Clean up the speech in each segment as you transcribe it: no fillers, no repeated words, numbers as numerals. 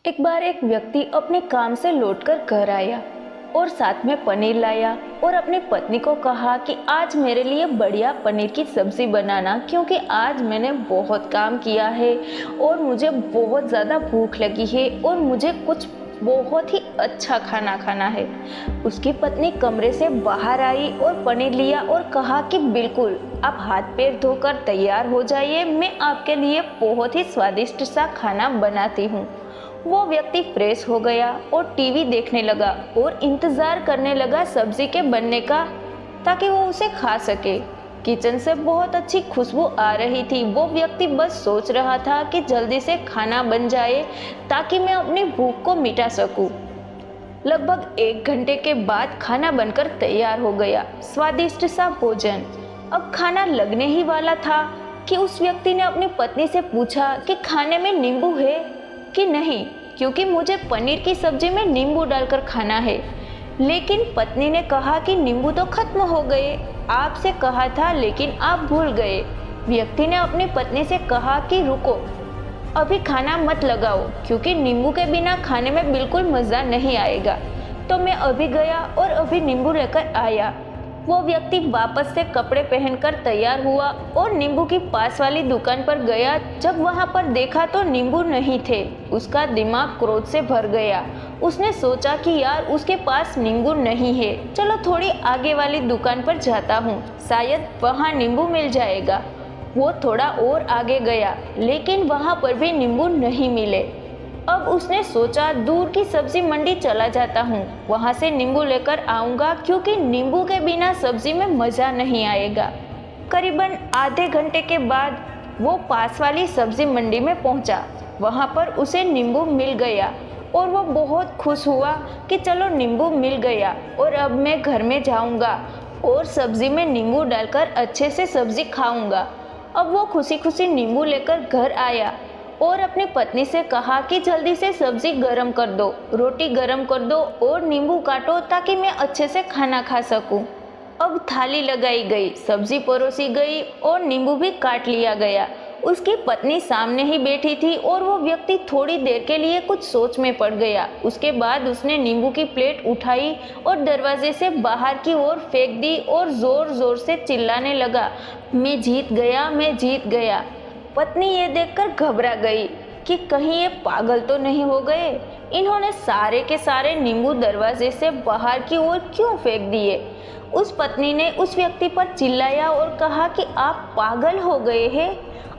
एक बार एक व्यक्ति अपने काम से लौटकर घर आया और साथ में पनीर लाया और अपनी पत्नी को कहा कि आज मेरे लिए बढ़िया पनीर की सब्जी बनाना, क्योंकि आज मैंने बहुत काम किया है और मुझे बहुत ज़्यादा भूख लगी है और मुझे कुछ बहुत ही अच्छा खाना खाना है। उसकी पत्नी कमरे से बाहर आई और पनीर लिया और कहा कि बिल्कुल, आप हाथ पैर धोकर तैयार हो जाइए, मैं आपके लिए बहुत ही स्वादिष्ट सा खाना बनाती हूँ। वो व्यक्ति फ्रेश हो गया और टीवी देखने लगा और इंतजार करने लगा सब्जी के बनने का, ताकि वो उसे खा सके। किचन से बहुत अच्छी खुशबू आ रही थी। वो व्यक्ति बस सोच रहा था कि जल्दी से खाना बन जाए ताकि मैं अपनी भूख को मिटा सकूं। लगभग 1 घंटे के बाद खाना बनकर तैयार हो गया, स्वादिष्ट सा भोजन। अब खाना लगने ही वाला था कि उस व्यक्ति ने अपनी पत्नी से पूछा कि खाने में नींबू है कि नहीं, क्योंकि मुझे पनीर की सब्जी में नींबू डालकर खाना है। लेकिन पत्नी ने कहा कि नींबू तो खत्म हो गए, आपसे कहा था लेकिन आप भूल गए। व्यक्ति ने अपनी पत्नी से कहा कि रुको, अभी खाना मत लगाओ, क्योंकि नींबू के बिना खाने में बिल्कुल मज़ा नहीं आएगा। तो मैं अभी गया और अभी नींबू लेकर आया। वो व्यक्ति वापस से कपड़े पहनकर तैयार हुआ और नींबू की पास वाली दुकान पर गया। जब वहां पर देखा तो नींबू नहीं थे। उसका दिमाग क्रोध से भर गया। उसने सोचा कि यार, उसके पास नींबू नहीं है, चलो थोड़ी आगे वाली दुकान पर जाता हूँ, शायद वहां नींबू मिल जाएगा। वो थोड़ा और आगे गया, लेकिन वहां पर भी नींबू नहीं मिले। अब उसने सोचा दूर की सब्जी मंडी चला जाता हूँ, वहाँ से नींबू लेकर आऊँगा, क्योंकि नींबू के बिना सब्जी में मज़ा नहीं आएगा। करीबन आधे घंटे के बाद वो पास वाली सब्जी मंडी में पहुँचा। वहाँ पर उसे नींबू मिल गया और वो बहुत खुश हुआ कि चलो नींबू मिल गया और अब मैं घर में जाऊँगा और सब्जी में नींबू डालकर अच्छे से सब्जी खाऊँगा। अब वो खुशी खुशी नींबू लेकर घर आया और अपनी पत्नी से कहा कि जल्दी से सब्जी गरम कर दो, रोटी गरम कर दो और नींबू काटो ताकि मैं अच्छे से खाना खा सकूं। अब थाली लगाई गई, सब्जी परोसी गई और नींबू भी काट लिया गया। उसकी पत्नी सामने ही बैठी थी और वो व्यक्ति थोड़ी देर के लिए कुछ सोच में पड़ गया। उसके बाद उसने नींबू की प्लेट उठाई और दरवाजे से बाहर की ओर फेंक दी और जोर जोर से चिल्लाने लगा, मैं जीत गया, मैं जीत गया। पत्नी ये देखकर घबरा गई कि कहीं ये पागल तो नहीं हो गए, इन्होंने सारे के सारे नींबू दरवाजे से बाहर की ओर क्यों फेंक दिए। उस पत्नी ने उस व्यक्ति पर चिल्लाया और कहा कि आप पागल हो गए हैं,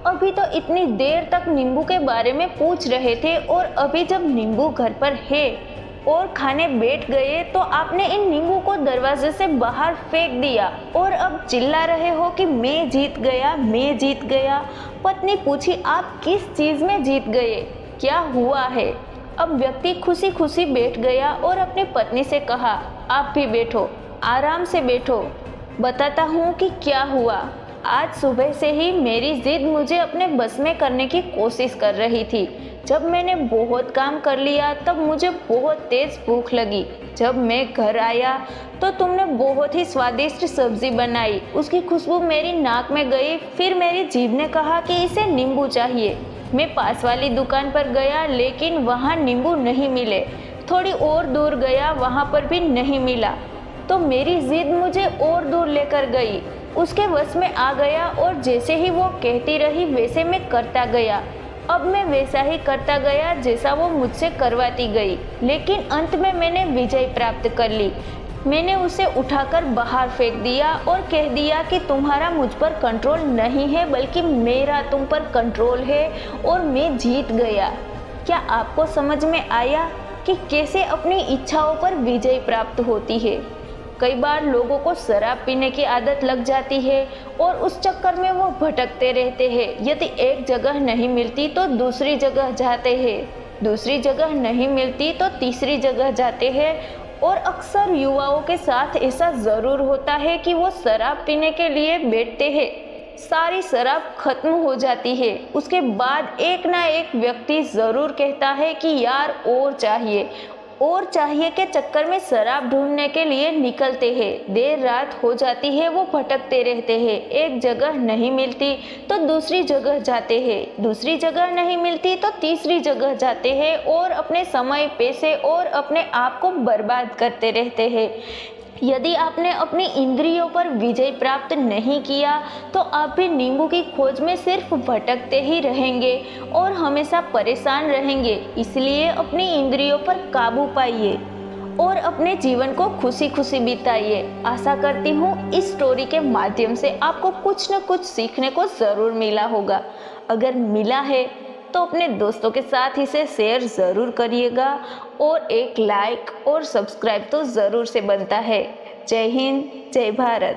अभी तो इतनी देर तक नींबू के बारे में पूछ रहे थे और अभी जब नींबू घर पर है और खाने बैठ गए तो आपने इन नींबू को दरवाजे से बाहर फेंक दिया और अब चिल्ला रहे हो कि मैं जीत गया, मैं जीत गया। पत्नी पूछी, आप किस चीज़ में जीत गए, क्या हुआ है। अब व्यक्ति खुशी खुशी बैठ गया और अपनी पत्नी से कहा, आप भी बैठो, आराम से बैठो, बताता हूँ कि क्या हुआ। आज सुबह से ही मेरी जिद मुझे अपने बस में करने की कोशिश कर रही थी। जब मैंने बहुत काम कर लिया तब मुझे बहुत तेज़ भूख लगी। जब मैं घर आया तो तुमने बहुत ही स्वादिष्ट सब्जी बनाई, उसकी खुशबू मेरी नाक में गई। फिर मेरी जीभ ने कहा कि इसे नींबू चाहिए। मैं पास वाली दुकान पर गया, लेकिन वहाँ नींबू नहीं मिले। थोड़ी और दूर गया, वहाँ पर भी नहीं मिला। तो मेरी जिद मुझे और दूर लेकर गई, उसके वश में आ गया और जैसे ही वो कहती रही वैसे मैं करता गया। अब मैं वैसा ही करता गया जैसा वो मुझसे करवाती गई, लेकिन अंत में मैंने विजय प्राप्त कर ली। मैंने उसे उठाकर बाहर फेंक दिया और कह दिया कि तुम्हारा मुझ पर कंट्रोल नहीं है, बल्कि मेरा तुम पर कंट्रोल है और मैं जीत गया। क्या आपको समझ में आया कि कैसे अपनी इच्छाओं पर विजय प्राप्त होती है। कई बार लोगों को शराब पीने की आदत लग जाती है और उस चक्कर में वो भटकते रहते हैं। यदि एक जगह नहीं मिलती तो दूसरी जगह जाते हैं, दूसरी जगह नहीं मिलती तो तीसरी जगह जाते हैं। और अक्सर युवाओं के साथ ऐसा ज़रूर होता है कि वो शराब पीने के लिए बैठते हैं, सारी शराब खत्म हो जाती है, उसके बाद एक ना एक व्यक्ति ज़रूर कहता है कि यार और चाहिए, और चाहिए के चक्कर में शराब ढूंढने के लिए निकलते हैं। देर रात हो जाती है, वो भटकते रहते हैं। एक जगह नहीं मिलती तो दूसरी जगह जाते हैं, दूसरी जगह नहीं मिलती तो तीसरी जगह जाते हैं और अपने समय, पैसे और अपने आप को बर्बाद करते रहते हैं। यदि आपने अपनी इंद्रियों पर विजय प्राप्त नहीं किया तो आप भी नींबू की खोज में सिर्फ भटकते ही रहेंगे और हमेशा परेशान रहेंगे। इसलिए अपनी इंद्रियों पर काबू पाइए और अपने जीवन को खुशी खुशी बिताइए। आशा करती हूँ इस स्टोरी के माध्यम से आपको कुछ न कुछ सीखने को ज़रूर मिला होगा। अगर मिला है तो अपने दोस्तों के साथ इसे शेयर ज़रूर करिएगा और एक लाइक और सब्सक्राइब तो ज़रूर से बनता है। जय हिंद, जय भारत।